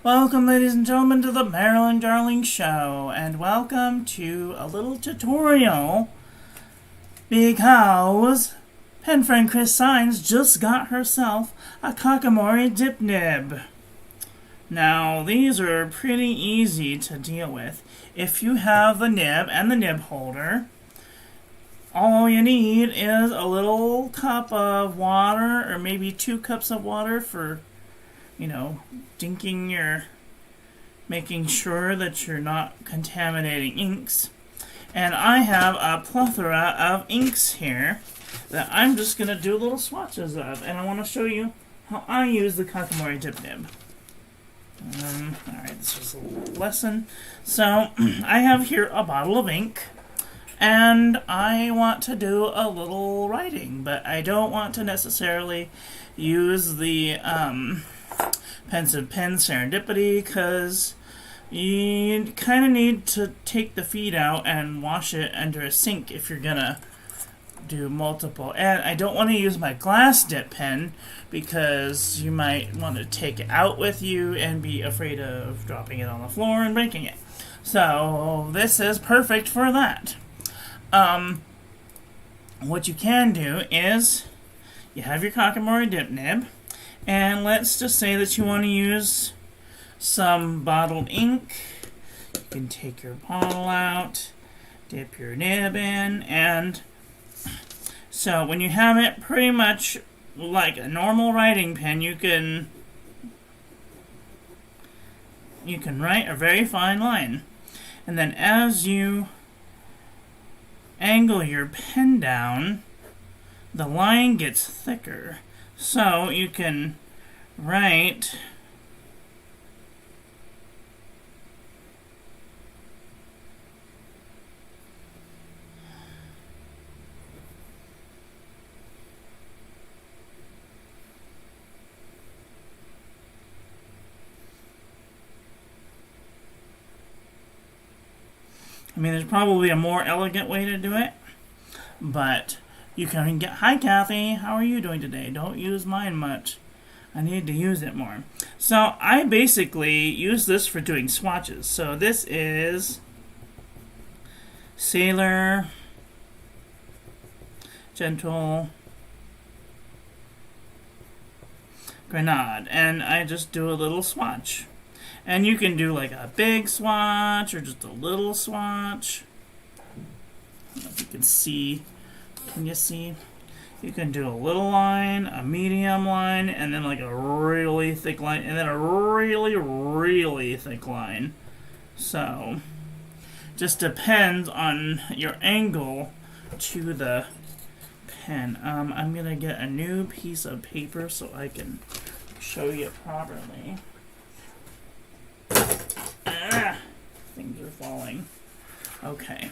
Welcome, ladies and gentlemen, to the Marilyn Darling Show, and welcome to a little tutorial because pen friend Chris Signs just got herself a Kakimori Dip Nib. Now, these are pretty easy to deal with. If you have the nib and the nib holder, all you need is a little cup of water, or maybe 2 cups of water for, dinking making sure that you're not contaminating inks. And I have a plethora of inks here that I'm just going to do little swatches of. And I want to show you how I use the Kakimori Dip Nib. Alright, this is a little lesson. So, I have here a bottle of ink. And I want to do a little writing. But I don't want to necessarily use the pensive pen Serendipity, because you kind of need to take the feed out and wash it under a sink if you're gonna do multiple. And I don't want to use my glass dip pen because you might want to take it out with you and be afraid of dropping it on the floor and breaking it. So this is perfect for that. What you can do is you have your Kakimori Dip Nib, and let's just say that you want to use some bottled ink. You can take your bottle out, dip your nib in, and so when you have it pretty much like a normal writing pen, you can write a very fine line. And then as you angle your pen down, the line gets thicker. So you can write there's probably a more elegant way to do it, but you can get, hi Kathy, how are you doing today? Don't use mine much. I need to use it more. So I basically use this for doing swatches. So this is Sailor, Gentle, Grenade, and I just do a little swatch. And you can do like a big swatch or just a little swatch. I don't know if you can see. Can you see? You can do a little line, a medium line, and then like a really thick line, and then a really, really thick line. So, just depends on your angle to the pen. I'm gonna get a new piece of paper so I can show you properly. Things are falling. Okay.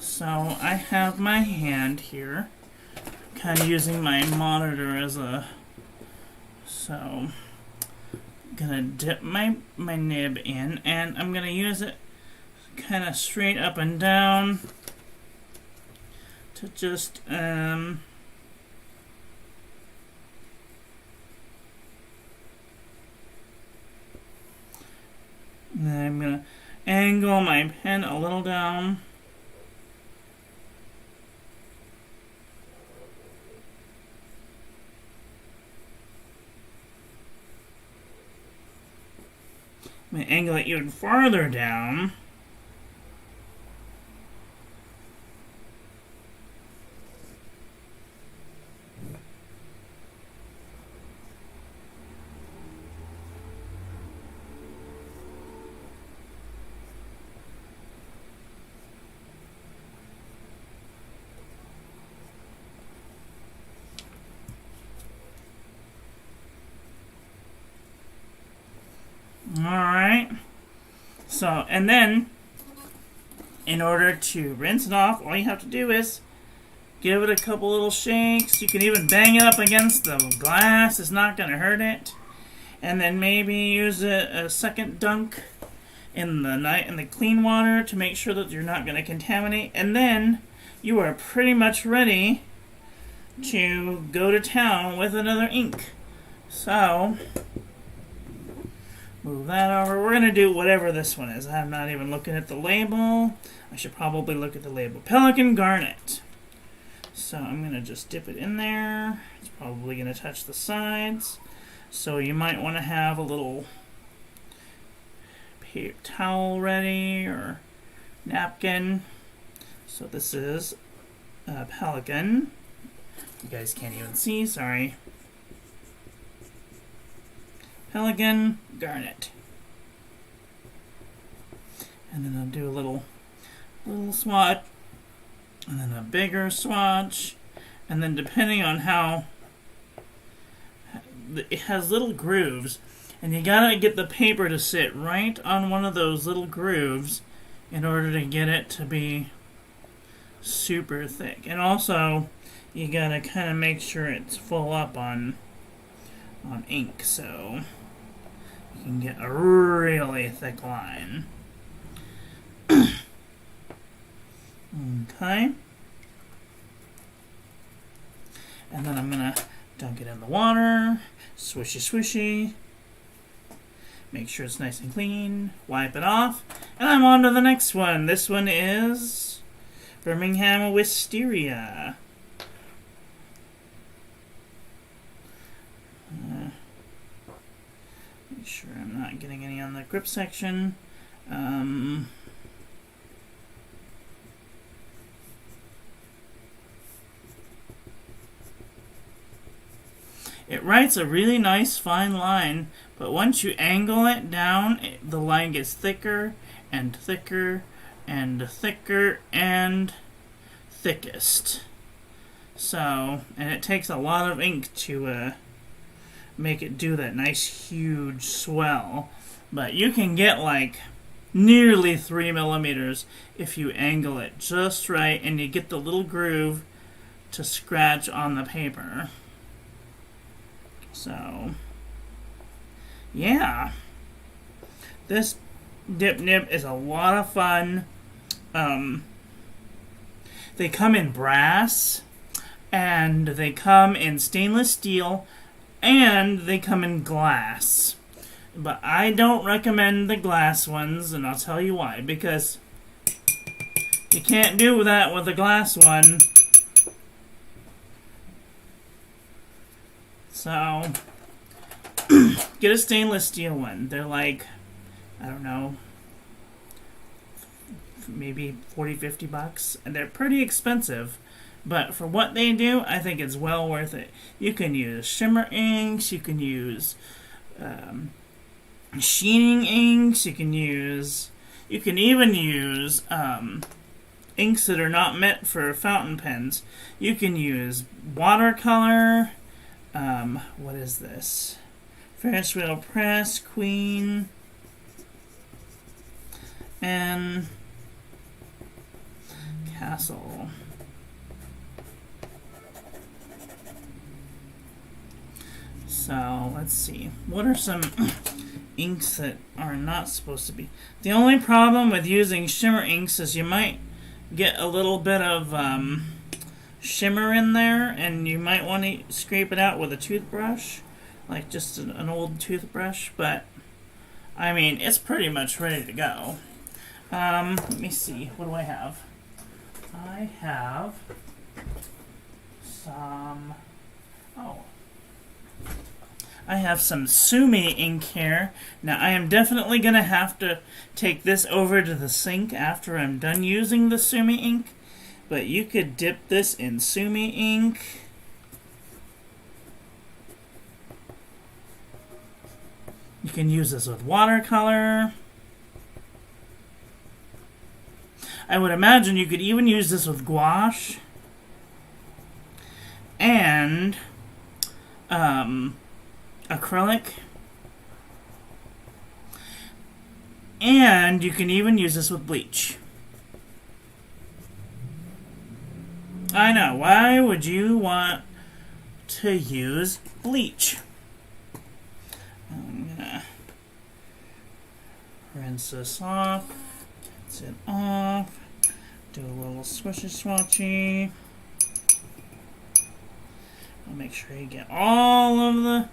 So I have my hand here, kind of using my monitor as a, so I'm gonna dip my nib in, and I'm gonna use it kind of straight up and down to just then I'm gonna angle my pen a little down. I'm going to angle it even farther down. Alright, so, and then, in order to rinse it off, all you have to do is give it a couple little shakes. You can even bang it up against the glass, it's not going to hurt it. And then maybe use a second dunk in the clean water to make sure that you're not going to contaminate. And then you are pretty much ready to go to town with another ink. So Move that over. We're going to do whatever this one is. I'm not even looking at the label. I should probably look at the label. Pelican Garnet. So I'm going to just dip it in there. It's probably going to touch the sides. So you might want to have a little paper towel ready or napkin. So this is a pelican. You guys can't even see, sorry. Pelican Garnet. And then I'll do a little swatch, and then a bigger swatch, and then depending on how it has little grooves, and you gotta get the paper to sit right on one of those little grooves in order to get it to be super thick. And also you gotta kind of make sure it's full up on ink so you can get a really thick line. Okay. And then I'm gonna dunk it in the water, swishy swishy, make sure it's nice and clean, wipe it off, and I'm on to the next one. This one is Birmingham Wisteria. Make sure I'm not getting any on the grip section. It writes a really nice fine line, but once you angle it down, the line gets thicker and thicker and thicker and thickest. So, and it takes a lot of ink to make it do that nice huge swell. But you can get like nearly 3 millimeters if you angle it just right and you get the little groove to scratch on the paper. So, yeah, this Dip Nib is a lot of fun. They come in brass, and they come in stainless steel, and they come in glass. But I don't recommend the glass ones, and I'll tell you why. Because you can't do that with the glass one. So, get a stainless steel one. They're like, I don't know, maybe 40, 50 bucks. And they're pretty expensive. But for what they do, I think it's well worth it. You can use shimmer inks. You can use sheening inks. You can even use inks that are not meant for fountain pens. You can use watercolor. What is this? Ferris wheel press, Queen, and Castle. So, let's see. What are some inks that are not supposed to be? The only problem with using shimmer inks is you might get a little bit of shimmer in there, and you might want to scrape it out with a toothbrush, like just an old toothbrush, but I mean, it's pretty much ready to go. Let me see, what do I have? I have some, I have some Sumi ink here. Now, I am definitely going to have to take this over to the sink after I'm done using the Sumi ink. But you could dip this in Sumi ink. You can use this with watercolor. I would imagine you could even use this with gouache. And acrylic. And you can even use this with bleach. I know, why would you want to use bleach? I'm gonna rinse this off, rinse it off, do a little swishy swatchy. I'll make sure you get all of the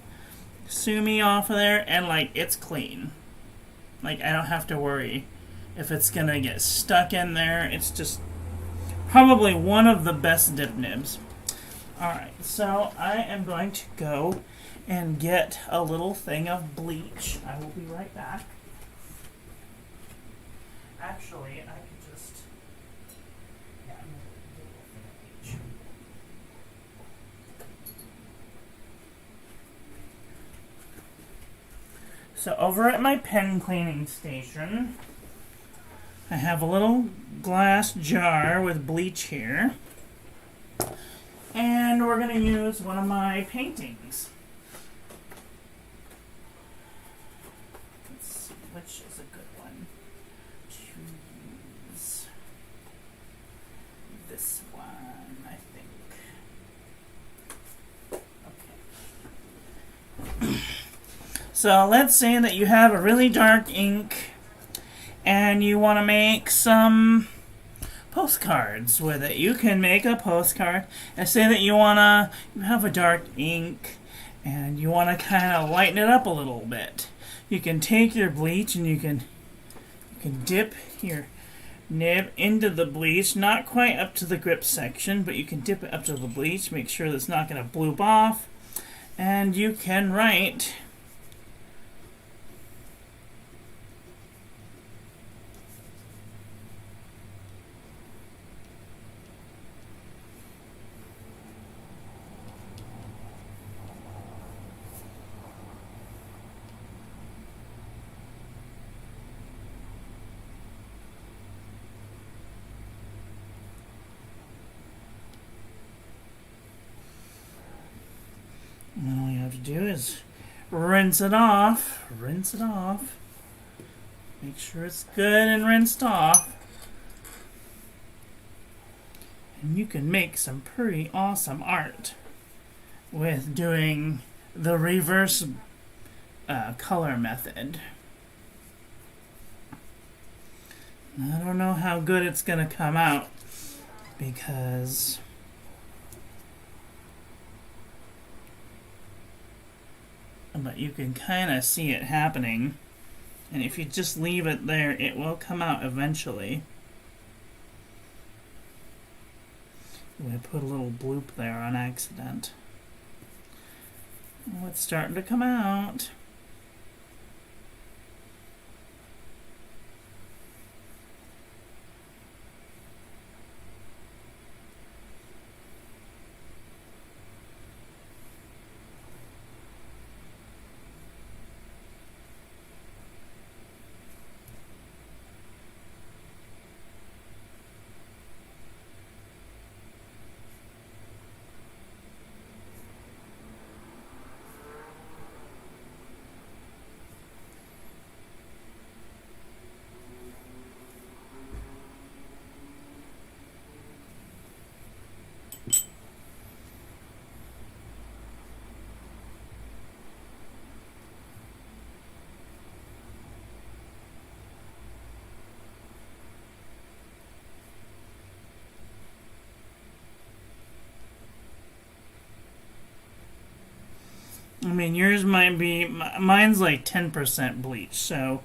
Sumi off of there, and like, it's clean. Like, I don't have to worry if it's gonna get stuck in there. It's just probably one of the best dip nibs. Alright, so I am going to go and get a little thing of bleach. I will be right back. Actually, I could just... Yeah, I'm going to get a little thing of bleach. So over at my pen cleaning station, I have a little glass jar with bleach here. And we're going to use one of my paintings. Let's see, which is a good one to use. This one, I think. Okay. So let's say that you have a really dark ink and you want to make some postcards with it. You can make a postcard and say that you have a dark ink and you want to kind of lighten it up a little bit. You can take your bleach and you can dip your nib into the bleach, not quite up to the grip section, but you can dip it up to the bleach, make sure that it's not going to bloop off, and you can write and then all you have to do is rinse it off. Make sure it's good and rinsed off. And you can make some pretty awesome art with doing the reverse color method. I don't know how good it's going to come out because but you can kind of see it happening, and if you just leave it there, it will come out eventually. I put a little bloop there on accident. Oh, it's starting to come out. I mean, yours might be, mine's like 10% bleach, so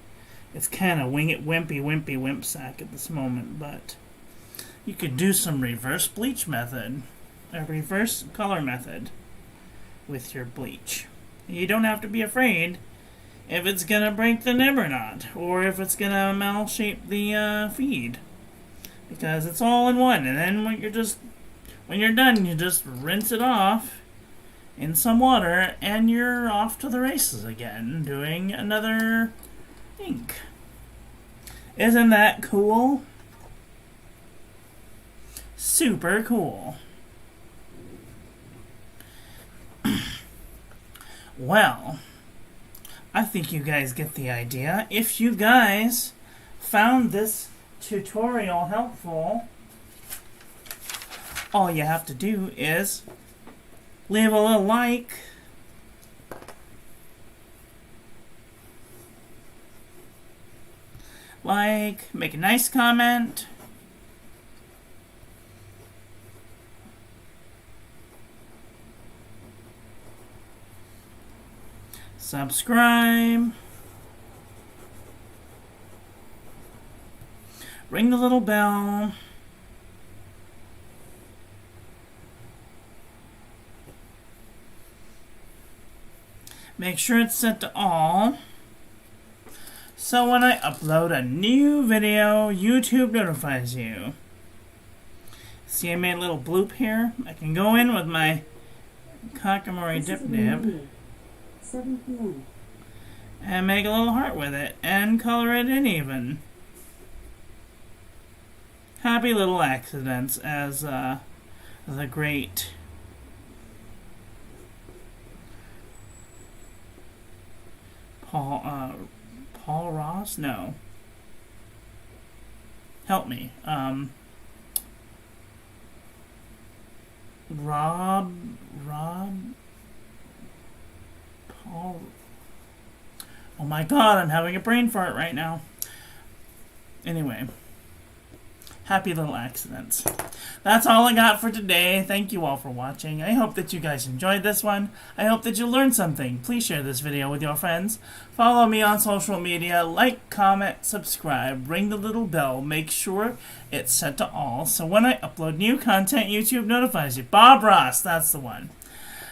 it's kind of wimp sack at this moment, but you could do some reverse bleach method, a reverse color method with your bleach. You don't have to be afraid if it's going to break the nib or not, or if it's going to malshape the feed, because it's all in one, and then when you're done, you just rinse it off in some water, and you're off to the races again, doing another ink. Isn't that cool? Super cool. Well, I think you guys get the idea. If you guys found this tutorial helpful, all you have to do is leave a little like, make a nice comment, subscribe, Ring the little bell. Make sure it's set to all. So when I upload a new video, YouTube notifies you. See, I made a little bloop here. I can go in with my Kakimori Dip Nib 7 p.m. and make a little heart with it and color it in even. Happy little accidents, as the great Paul Ross? No. Help me. Paul. Oh my god, I'm having a brain fart right now. Anyway. Happy little accidents. That's all I got for today. Thank you all for watching. I hope that you guys enjoyed this one. I hope that you learned something. Please share this video with your friends. Follow me on social media. Like, comment, subscribe, ring the little bell. Make sure it's set to all so when I upload new content, YouTube notifies you. Bob Ross, that's the one.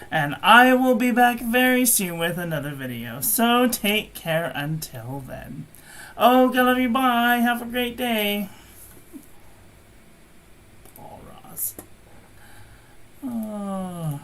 And I will be back very soon with another video. So take care until then. Oh, I love you. Bye. Have a great day. Oh.